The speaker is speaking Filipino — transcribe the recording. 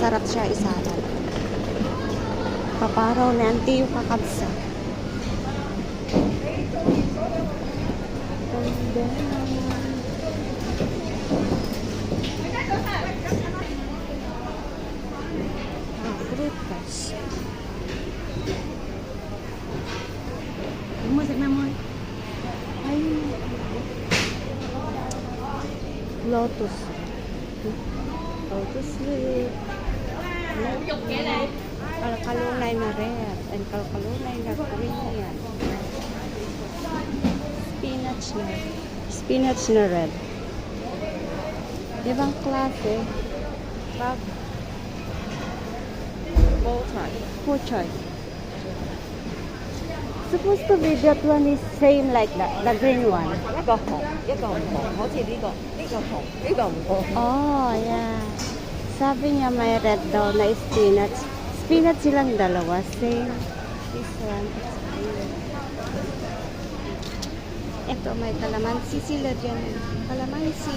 masarap siya isalad. Paparaw na anti yung kakabsa. And then, frutas. Ay, lotus. Lotus leaf. Kalkalunay na red and kalkalunay na green. Spinach na red. Ibang klase. Bag. Pochoy. Supposed to be that one is same like that, the green one. 一個紅，一個唔紅，好似呢個，呢個紅，呢個唔紅。Oh, yeah. Sabi niya may red daw na spinach. Spinach silang dalawa. Same. This one is green. Ito may kalamansi sila dyan. Kalamansi.